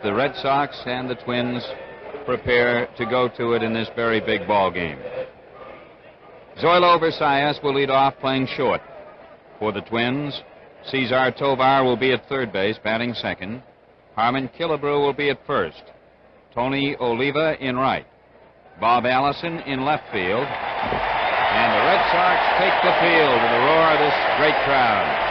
the Red Sox and the Twins prepare to go to it in this very big ball game. Zoilo Versailles will lead off, playing short for the Twins. Cesar Tovar will be at third base, batting second. Harmon Killebrew will be at first. Tony Oliva in right. Bob Allison in left field. And the Red Sox take the field to the roar of this great crowd.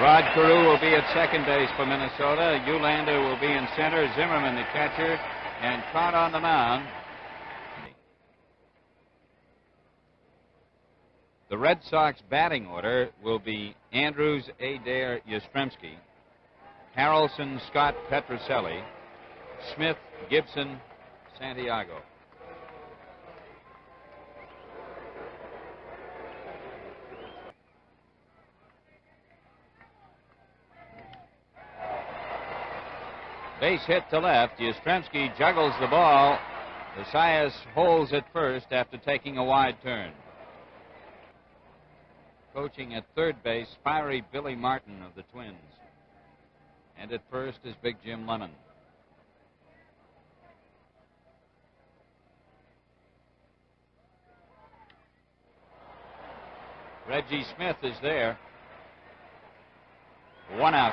Rod Carew will be at second base for Minnesota. Eulander will be in center. Zimmerman the catcher. And Kaat on the mound. The Red Sox batting order will be Andrews, Adair, Yastrzemski, Harrelson, Scott, Petrocelli, Smith, Gibson, Santiago. Base hit to left. Yastrzemski juggles the ball. Versailles holds at first after taking a wide turn. Coaching at third base, fiery Billy Martin of the Twins. And at first is Big Jim Lemon. Reggie Smith is there. One out.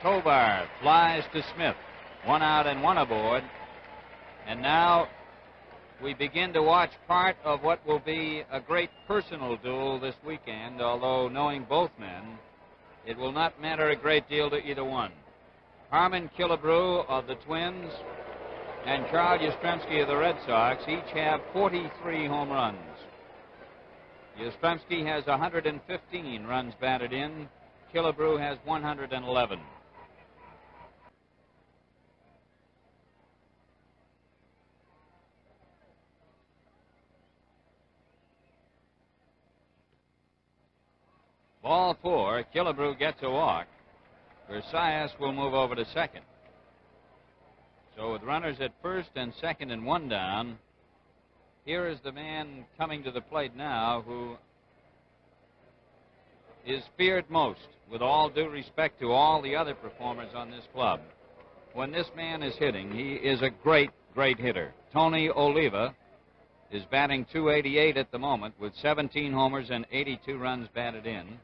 Tovar flies to Smith. One out and one aboard. And now we begin to watch part of what will be a great personal duel this weekend, although knowing both men, it will not matter a great deal to either one. Harmon Killebrew of the Twins and Carl Yastrzemski of the Red Sox each have 43 home runs. Yastrzemski has 115 runs batted in. Killebrew has 111. Ball four. Killebrew gets a walk. Versailles will move over to second. So with runners at first and second and one down, here is the man coming to the plate now who is feared most, with all due respect to all the other performers on this club. When this man is hitting, he is a great, great hitter. Tony Oliva is batting .288 at the moment with 17 homers and 82 runs batted in,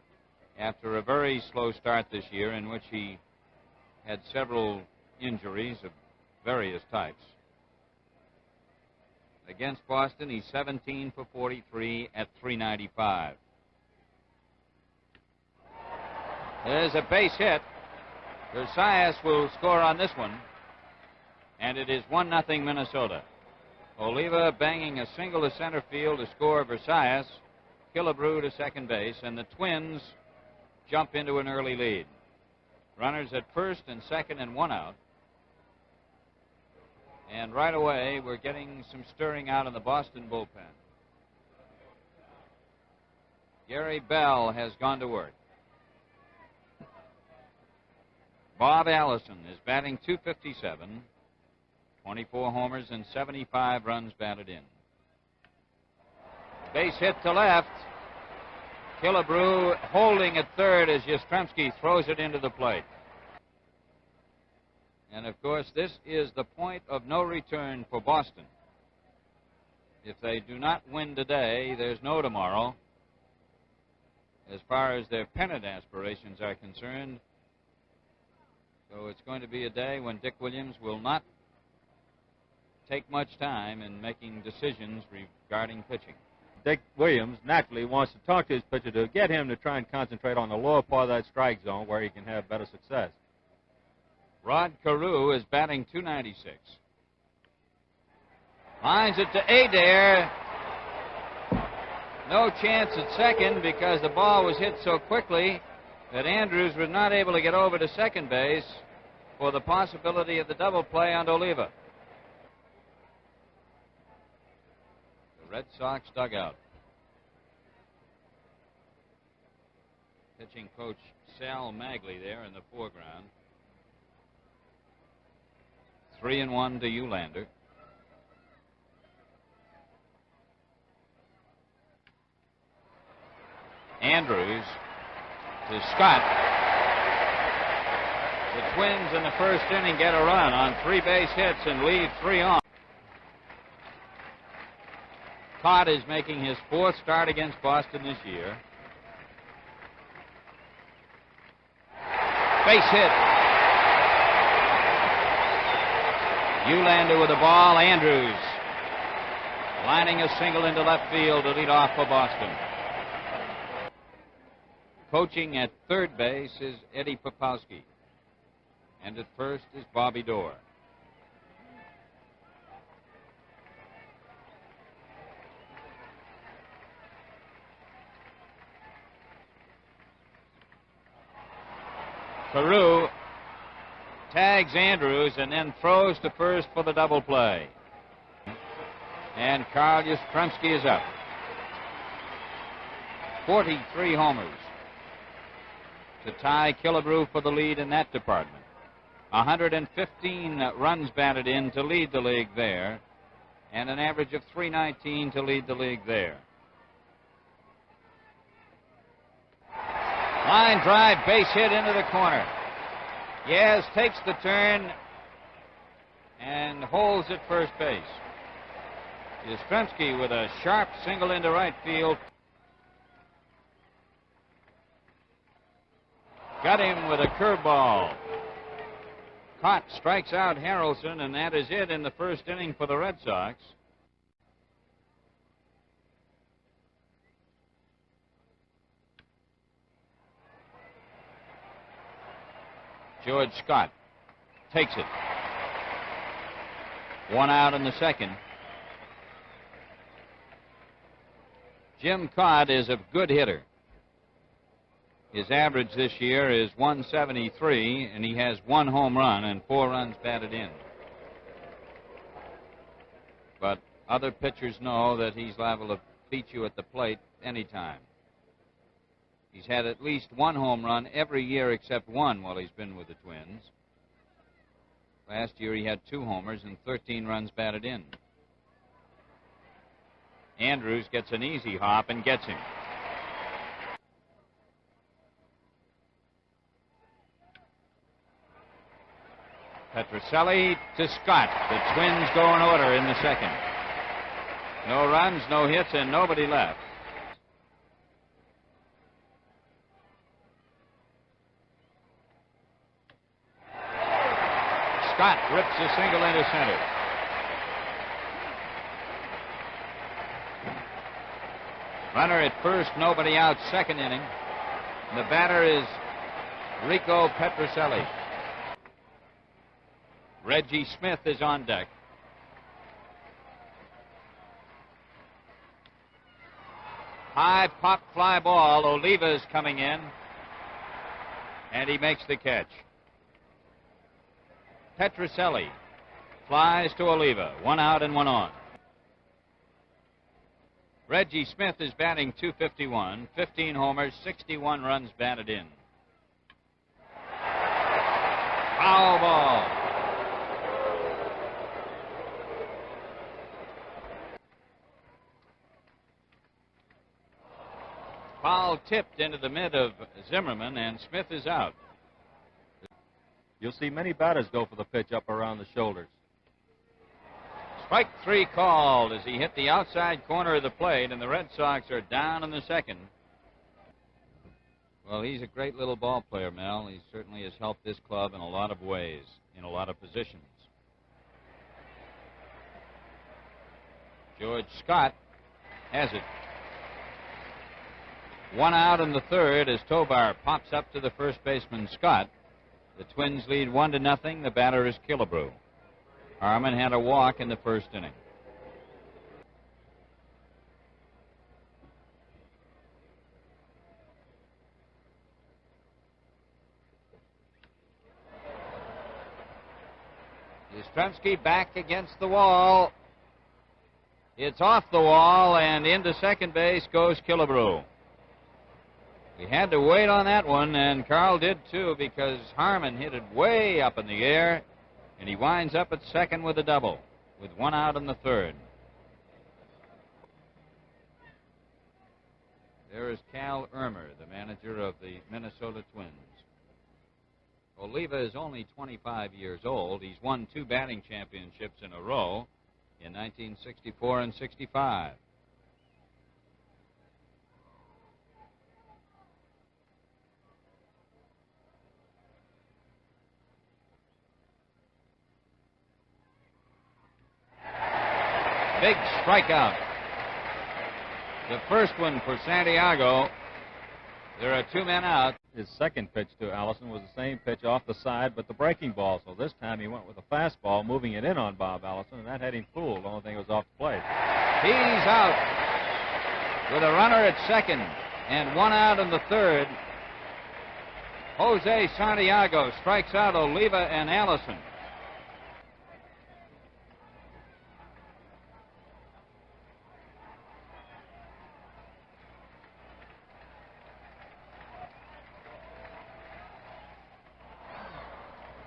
after a very slow start this year in which he had several injuries of various types. Against Boston, he's 17 for 43 at .395. There's a base hit. Versailles will score on this one, and it is 1-0 Minnesota. Oliva banging a single to center field to score Versailles. Killebrew to second base, and the Twins jump into an early lead. Runners at first and second and one out. And right away, we're getting some stirring out in the Boston bullpen. Gary Bell has gone to work. Bob Allison is batting .257, 24 homers and 75 runs batted in. Base hit to left. Killebrew holding at third as Yastrzemski throws it into the plate. And, of course, this is the point of no return for Boston. If they do not win today, there's no tomorrow. As far as their pennant aspirations are concerned. So it's going to be a day when Dick Williams will not take much time in making decisions regarding pitching. Dick Williams naturally wants to talk to his pitcher to get him to try and concentrate on the lower part of that strike zone where he can have better success. Rod Carew is batting .296. Lines it to Adair. No chance at second because the ball was hit so quickly that Andrews was not able to get over to second base for the possibility of the double play on Oliva. The Red Sox dugout. Pitching coach Sal Magley there in the foreground. 3-1 to Eulander. Andrews to Scott. The Twins in the first inning get a run on 3 base hits and lead 3 on. Kaat is making his 4th start against Boston this year. Base hit. Ulander with the ball. Andrews lining a single into left field to lead off for Boston. Coaching at third base is Eddie Popowski. And at first is Bobby Doerr. Carew tags Andrews and then throws to first for the double play. And Carl Yastrzemski is up. 43 homers to tie Killebrew for the lead in that department. 115 runs batted in to lead the league there, and an average of 319 to lead the league there. Line drive, base hit into the corner. Yaz takes the turn and holds at first base. Yastrzemski with a sharp single into right field. Got him with a curveball. Kaat strikes out Harrelson, and that is it in the first inning for the Red Sox. George Scott takes it. 1 out in the second. Jim Kaat is a good hitter. His average this year is 173, and he has 1 home run and 4 runs batted in. But other pitchers know that he's liable to beat you at the plate anytime. He's had at least 1 home run every year except 1 while he's been with the Twins. Last year he had 2 homers and 13 runs batted in. Andrews gets an easy hop and gets him. Petrocelli to Scott. The Twins go in order in the second. No runs, no hits, and nobody left. Scott rips a single into center. Runner at first, nobody out, second inning. The batter is Rico Petrocelli. Reggie Smith is on deck. High pop fly ball. Oliva is coming in, and he makes the catch. Petrocelli flies to Oliva. 1 out and 1 on. Reggie Smith is batting .251, 15 homers, 61 runs batted in. Foul ball. Foul tipped into the mid of Zimmerman, and Smith is out. You'll see many batters go for the pitch up around the shoulders. Strike 3 called as he hit the outside corner of the plate, and the Red Sox are down in the second. Well, he's a great little ball player, Mel. He certainly has helped this club in a lot of ways, in a lot of positions. George Scott has it. 1 out in the third as Tobar pops up to the first baseman, Scott. The Twins lead 1-0. The batter is Killebrew. Harmon had a walk in the first inning. Yastrzemski back against the wall. It's off the wall, and into second base goes Killebrew. We had to wait on that one, and Carl did too, because Harmon hit it way up in the air, and he winds up at second with a double, with 1 out in the third. There is Cal Irmer, the manager of the Minnesota Twins. Oliva is only 25 years old. He's won 2 batting championships in a row in 1964 and 65. Big strikeout. The first one for Santiago. There are 2 men out. His second pitch to Allison was the same pitch off the side, but the breaking ball. So this time he went with a fastball, moving it in on Bob Allison, and that had him fooled. The only thing was off the plate. He's out with a runner at second and 1 out in the third. Jose Santiago strikes out Oliva and Allison.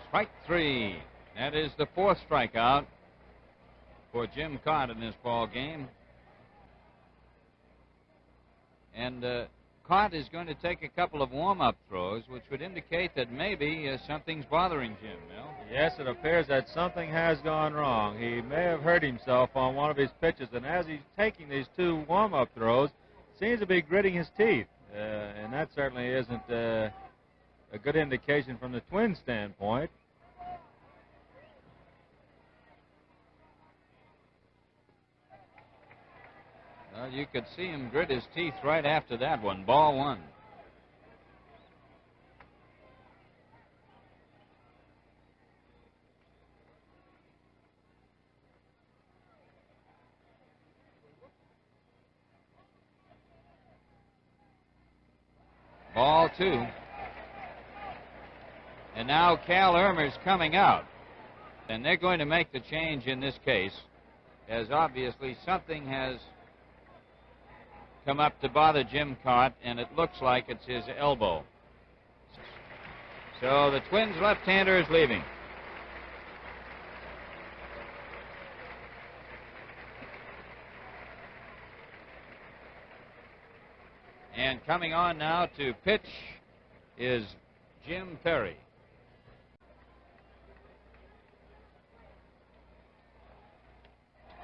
Strike 3. That is the 4th strikeout for Jim Kaat in this ball game. And Kaat is going to take a couple of warm-up throws, which would indicate that maybe something's bothering Jim, Mel. Yes, it appears that something has gone wrong. He may have hurt himself on one of his pitches, and as he's taking these 2 warm-up throws, seems to be gritting his teeth. And that certainly isn't a good indication from the Twins' standpoint. Well, you could see him grit his teeth right after that one. Ball 1. Ball 2. And now Cal Irmer's coming out. And they're going to make the change in this case, as obviously something has come up to bother Jim Kaat, and it looks like it's his elbow. So the Twins' left-hander is leaving. And coming on now to pitch is Jim Perry.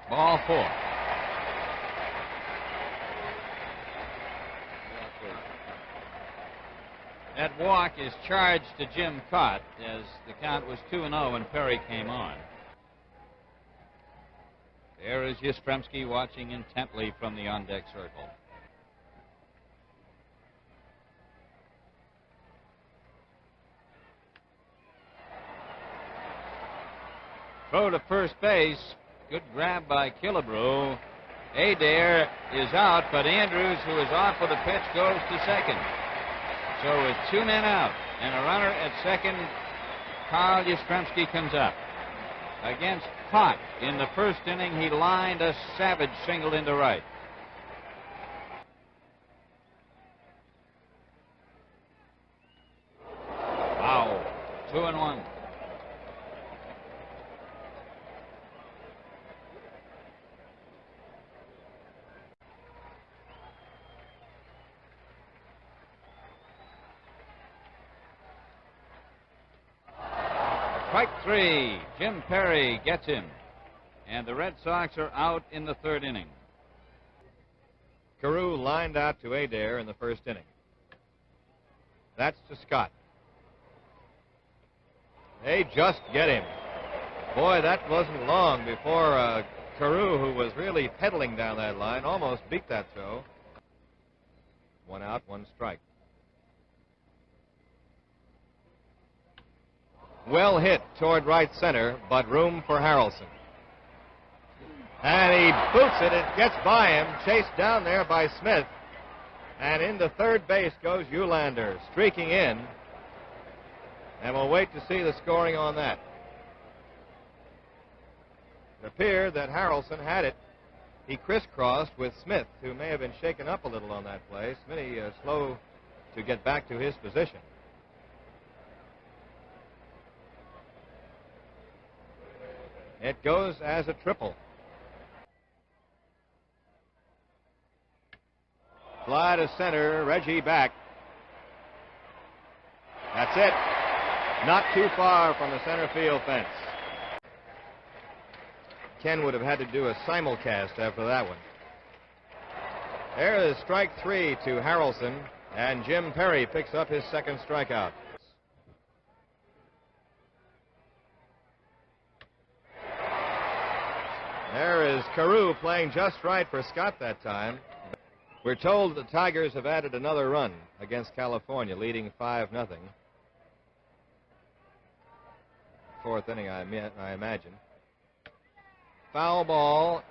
Ball 4. That walk is charged to Jim Kaat, as the count was 2-0 when Perry came on. There is Yastrzemski watching intently from the on-deck circle. Throw to first base. Good grab by Killebrew. Adair is out, but Andrews, who is off with a pitch, goes to second. So with 2 men out and a runner at second, Carl Yastrzemski comes up. Against Kaat in the first inning, he lined a savage single into right. Wow. 2-1. Strike 3. Jim Perry gets him. And the Red Sox are out in the 3rd inning. Carew lined out to Adair in the first inning. That's to Scott. They just get him. Boy, that wasn't long before Carew, who was really pedaling down that line, almost beat that throw. 1 out, 1 strike. Well hit toward right center, but room for Harrelson. And he boots it. It gets by him, chased down there by Smith. And into third base goes Eulander, streaking in. And we'll wait to see the scoring on that. It appeared that Harrelson had it. He crisscrossed with Smith, who may have been shaken up a little on that play. Smitty slow to get back to his position. It goes as a triple. Fly to center. Reggie back. That's it. Not too far from the center field fence. Ken would have had to do a simulcast after that one. There is strike 3 to Harrelson, and Jim Perry picks up his second strikeout. There is Carew playing just right for Scott that time. We're told the Tigers have added another run against California, leading 5-0. Fourth inning, I imagine. Foul ball,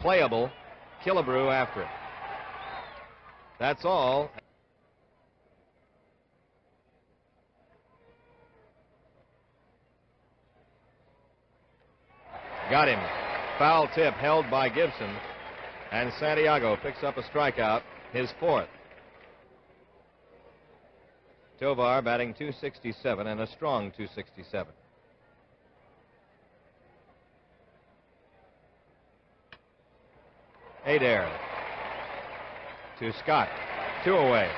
playable. Killebrew after it. That's all. Got him. Foul tip held by Gibson, and Santiago picks up a strikeout, his fourth. Tovar batting .267 and a strong .267. Adair to Scott, 2 away.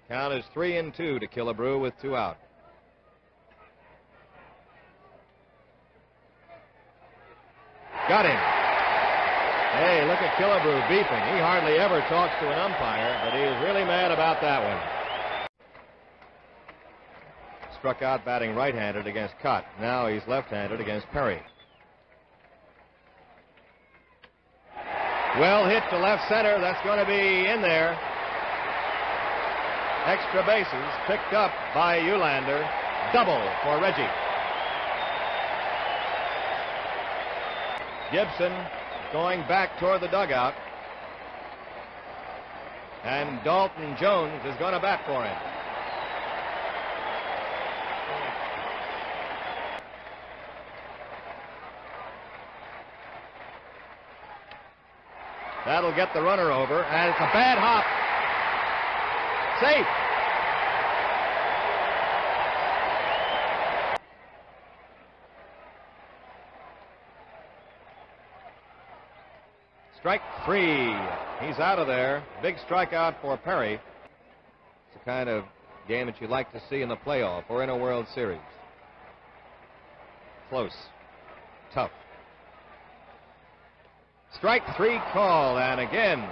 Count is 3-2 to Killebrew with 2 out. Got him. Hey, look at Killebrew beeping. He hardly ever talks to an umpire, but he is really mad about that one. Struck out batting right-handed against Kaat. Now he's left-handed against Perry. Well hit to left center. That's going to be in there. Extra bases picked up by Eulander. Double for Reggie. Gibson going back toward the dugout. And Dalton Jones is going to bat for him. That'll get the runner over, and it's a bad hop. Safe. Strike 3. He's out of there. Big strikeout for Perry. It's the kind of game that you like to see in the playoff or in a World Series. Close. Tough. Strike 3 call, and again,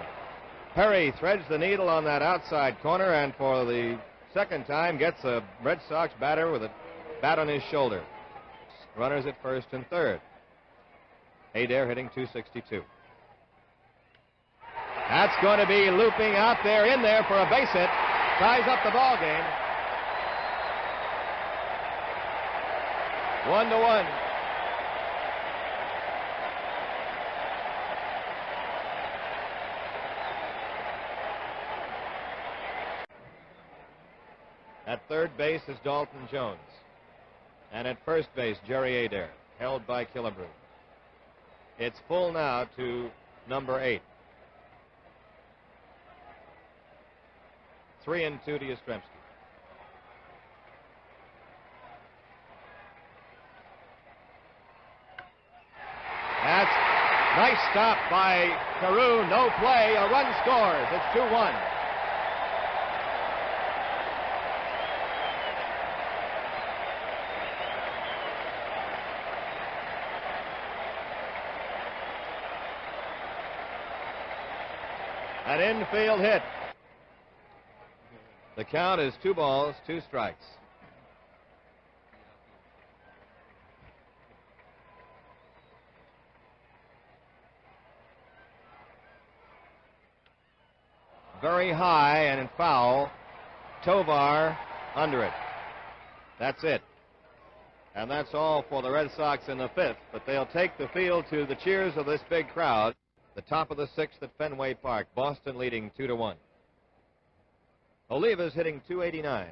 Perry threads the needle on that outside corner, and for the second time gets a Red Sox batter with a bat on his shoulder. Runners at first and third. Adair hitting .262. That's going to be looping out there, in there for a base hit. Ties up the ball game. 1-1. At third base is Dalton Jones. And at first base, Jerry Adair, held by Killebrew. It's full now to number 8. 3-2 to Yastrzemski. That's nice stop by Carew. No play. A run scores. It's 2-1. An infield hit. The count is 2 balls, 2 strikes. Very high and in foul. Tovar under it. That's it. And that's all for the Red Sox in the 5th, but they'll take the field to the cheers of this big crowd. The top of the 6th at Fenway Park. Boston leading 2-1. Oliva's hitting .289.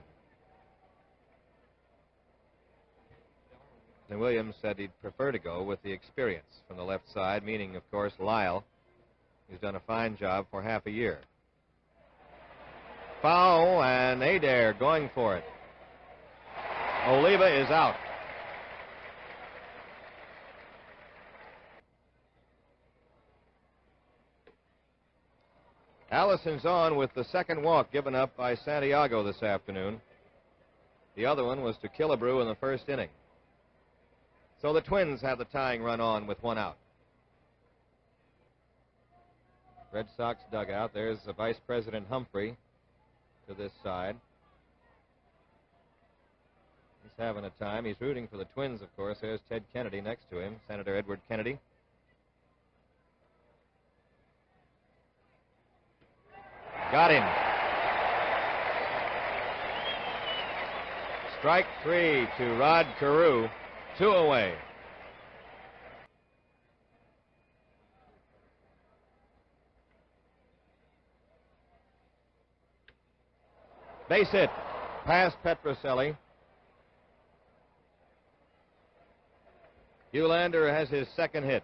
And Williams said he'd prefer to go with the experience from the left side, meaning, of course, Lyle, who's done a fine job for half a year. Foul, and Adair going for it. Oliva is out. Allison's on with the second walk given up by Santiago this afternoon. The other one was to Killebrew in the first inning. So the Twins have the tying run on with one out. Red Sox dugout. There's the Vice President Humphrey to this side. He's having a time. He's rooting for the Twins, of course. There's Ted Kennedy next to him, Senator Edward Kennedy. Got him. Strike 3 to Rod Carew. 2 away. Base hit. Past Petroselli. Eulander has his second hit.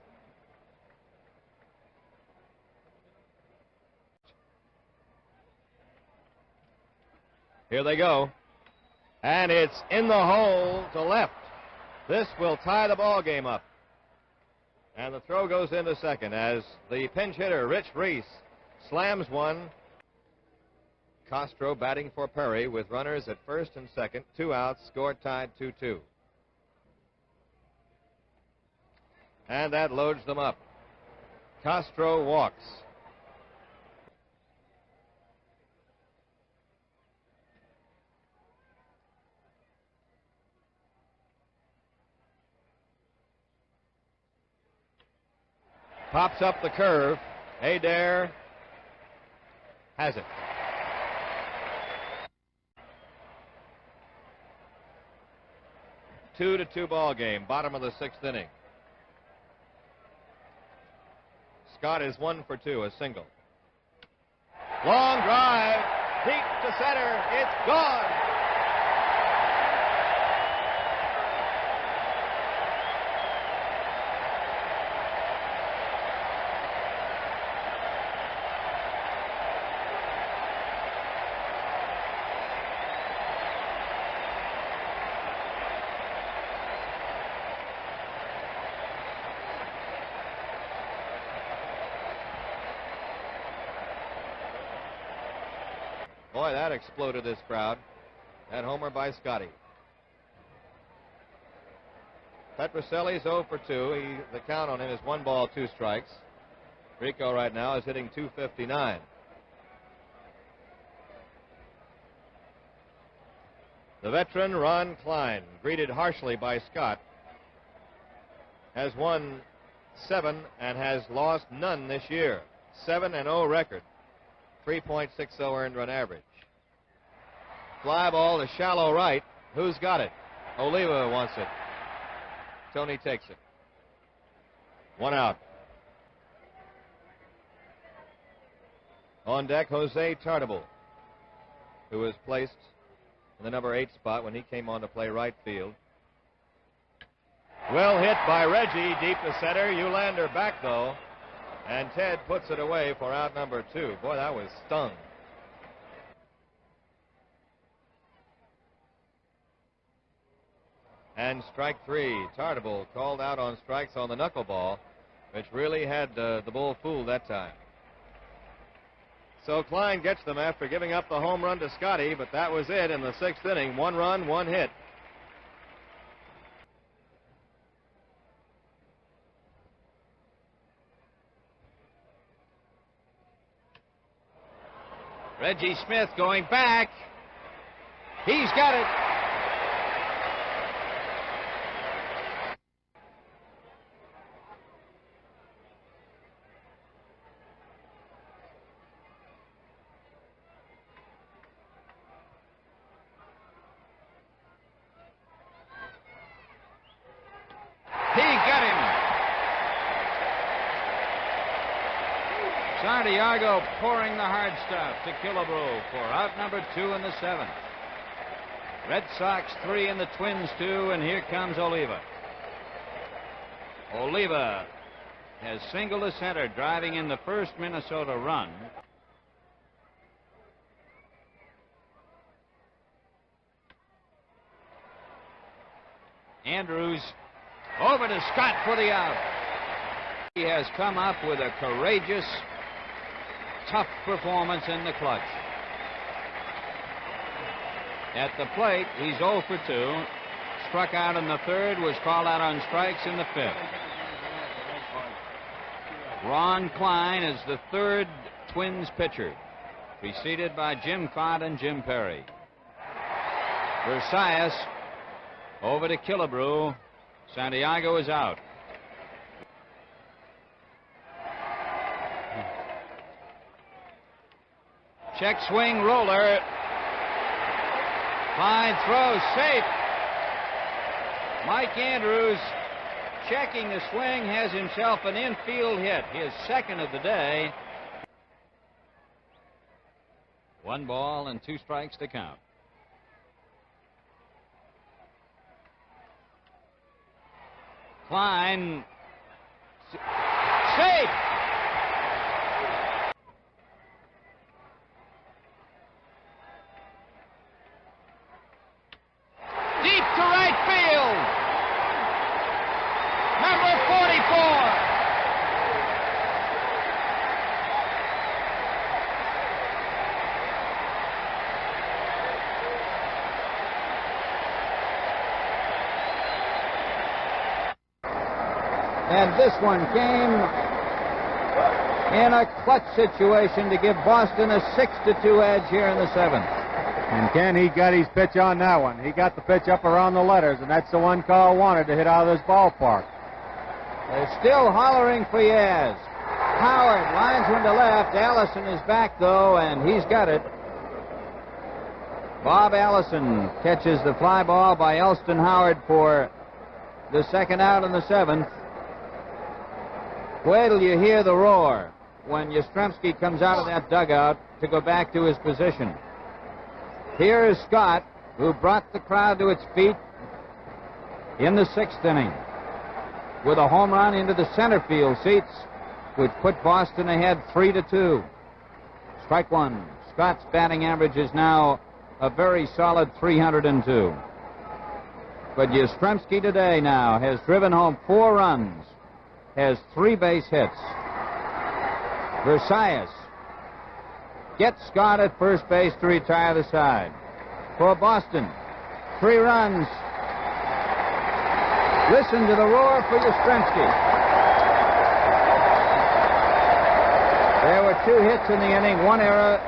Here they go. And it's in the hole to left. This will tie the ball game up. And the throw goes into second as the pinch hitter, Rich Reese, slams one. Castro batting for Perry with runners at first and second. 2 outs, score tied 2-2. And that loads them up. Castro walks. Pops up the curve. Adair has it. Two to 2 ball game, bottom of the 6th inning. Scott is 1 for 2, a single. Long drive, deep to center, it's gone. Boy, that exploded this crowd. That homer by Scotty. Petroselli's 0 for 2. The count on him is 1 ball, 2 strikes. Rico right now is hitting .259. The veteran Ron Klein, greeted harshly by Scott, has won 7 and has lost none this year. 7-0 record. 3.60 earned run average. Fly ball to shallow right. Who's got it? Oliva wants it. Tony takes it. 1 out. On deck, Jose Tartabull, who was placed in the number 8 spot when he came on to play right field. Well hit by Reggie, deep to center. Eulander back, though. And Ted puts it away for out number 2. Boy, that was stung. And strike 3. Tartabull called out on strikes on the knuckleball, which really had the bull fooled that time. So Klein gets them after giving up the home run to Scotty, but that was it in the 6th inning. 1 run, 1 hit. Reggie Smith going back. He's got it. He got him. Santiago pouring the hard stuff to Killebrew for out number 2 in the 7th. Red Sox 3 and the Twins 2, and here comes Oliva. Oliva has singled to center, driving in the first Minnesota run. Andrews over to Scott for the out. He has come up with a courageous tough performance in the clutch. At the plate, he's 0 for 2. Struck out in the third, was called out on strikes in the fifth. Ron Klein is the third Twins pitcher, preceded by Jim Kaat and Jim Perry. Versailles over to Killebrew. Santiago is out. Check swing roller. Klein throws safe. Mike Andrews, checking the swing, has himself an infield hit, his second of the day. 1 ball and 2 strikes to count. Klein, safe. Deep to right field. Number 44. And this one came in a clutch situation to give Boston a 6-2 edge here in the 7th. And Ken, he got his pitch on that one. He got the pitch up around the letters, and that's the one Carl wanted to hit out of this ballpark. They're still hollering for Yaz. Howard lines one to left. Allison is back, though, and he's got it. Bob Allison catches the fly ball by Elston Howard for the second out in the 7th. Wait till you hear the roar when Yastrzemski comes out of that dugout to go back to his position. Here is Scott, who brought the crowd to its feet in the 6th inning with a home run into the center field seats, which put Boston ahead 3-2. Strike one. Scott's batting average is now a very solid 302. But Yastrzemski today now has driven home 4 runs, has 3 base hits. Versailles gets Scott at first base to retire the side. For Boston, 3 runs. Listen to the roar for Yastrzemski. There were 2 hits in the inning, 1 error.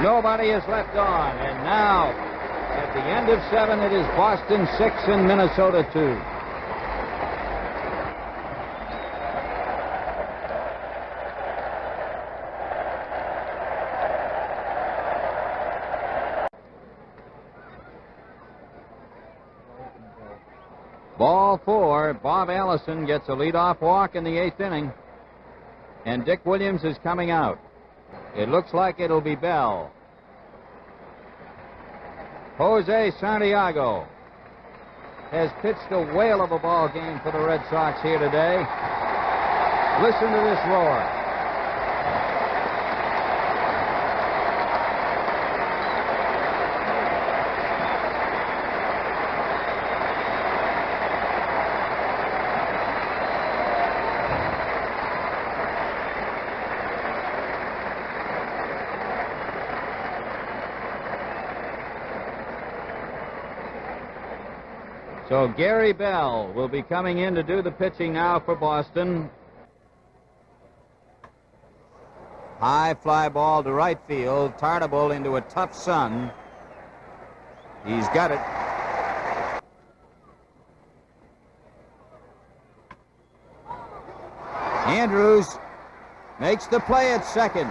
Nobody is left on, and now, at the end of 7, it is Boston 6 and Minnesota 2. Ball 4. Bob Allison gets a leadoff walk in the 8th inning, and Dick Williams is coming out. It looks like it'll be Bell. Jose Santiago has pitched a whale of a ball game for the Red Sox here today. Listen to this roar. So Gary Bell will be coming in to do the pitching now for Boston. High fly ball to right field. Tartable into a tough sun. He's got it. Andrews makes the play at second.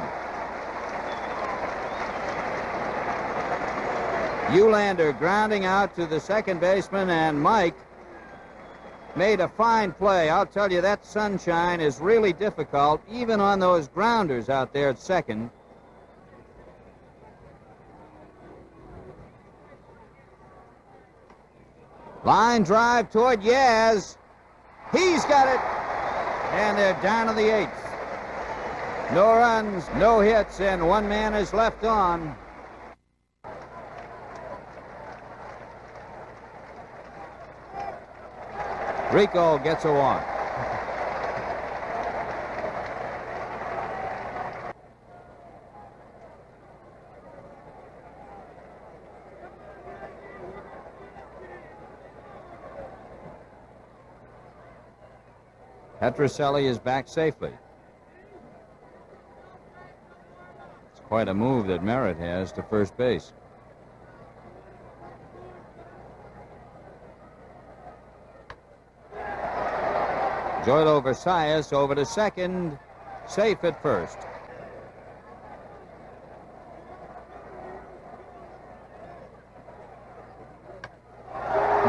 Eulander grounding out to the second baseman, and Mike made a fine play. I'll tell you, that sunshine is really difficult, even on those grounders out there at second. Line drive toward Yaz. He's got it. And they're down to the 8th. No runs, no hits, and 1 man is left on. Rico gets a walk. Petrocelli is back safely. It's quite a move that Merritt has to first base. Joylo Versailles over to second, safe at first.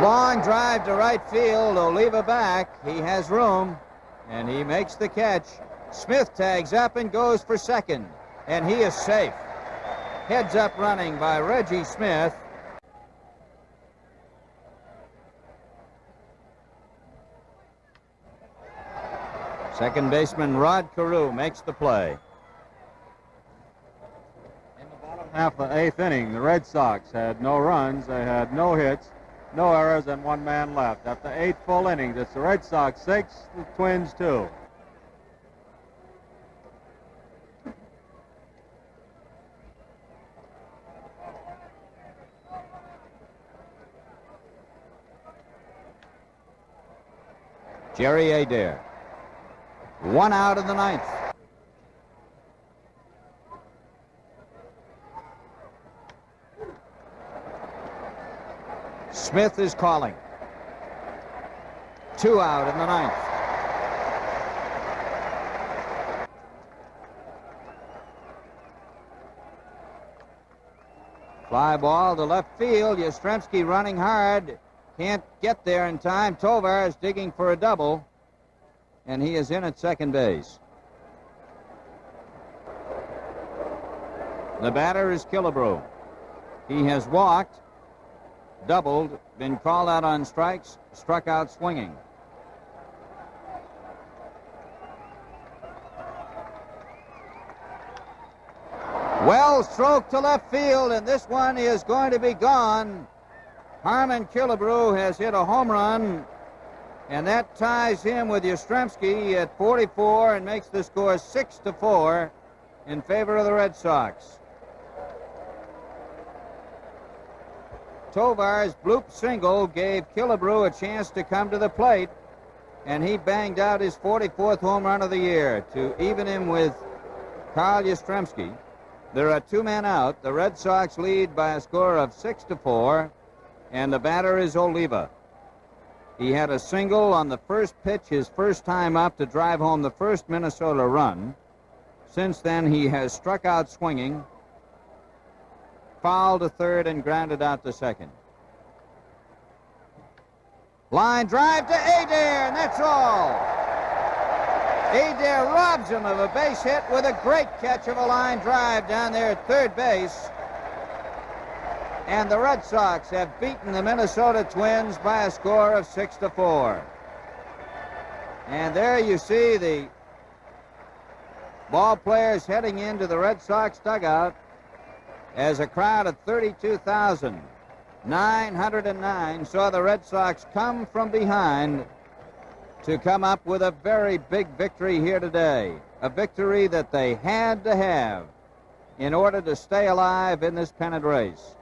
Long drive to right field. Oliva back. He has room, and he makes the catch. Smith tags up and goes for second, and he is safe. Heads up running by Reggie Smith. Second baseman Rod Carew makes the play. In the bottom half of the 8th inning, the Red Sox had no runs, they had no hits, no errors, and 1 man left. After 8 full innings, it's the Red Sox 6, the Twins 2. Jerry Adair. 1 out in the 9th. Smith is calling. 2 out in the 9th. Fly ball to left field. Yastrzemski running hard. Can't get there in time. Tovar is digging for a double, and he is in at second base. The batter is Killebrew. He has walked, doubled, been called out on strikes, struck out swinging. Well stroked to left field, and this one is going to be gone. Harmon Killebrew has hit a home run, and that ties him with Yastrzemski at 44 and makes the score 6-4 in favor of the Red Sox. Tovar's bloop single gave Killebrew a chance to come to the plate, and he banged out his 44th home run of the year to even him with Carl Yastrzemski. There are 2 men out. The Red Sox lead by a score of 6-4, and the batter is Oliva. He had a single on the first pitch, his first time up, to drive home the first Minnesota run. Since then, he has struck out swinging, fouled to third, and grounded out to second. Line drive to Adair, and that's all. Adair robs him of a base hit with a great catch of a line drive down there at third base. And the Red Sox have beaten the Minnesota Twins by a score of 6-4. And there you see the ball players heading into the Red Sox dugout as a crowd of 32,909 saw the Red Sox come from behind to come up with a very big victory here today. A victory that they had to have in order to stay alive in this pennant race.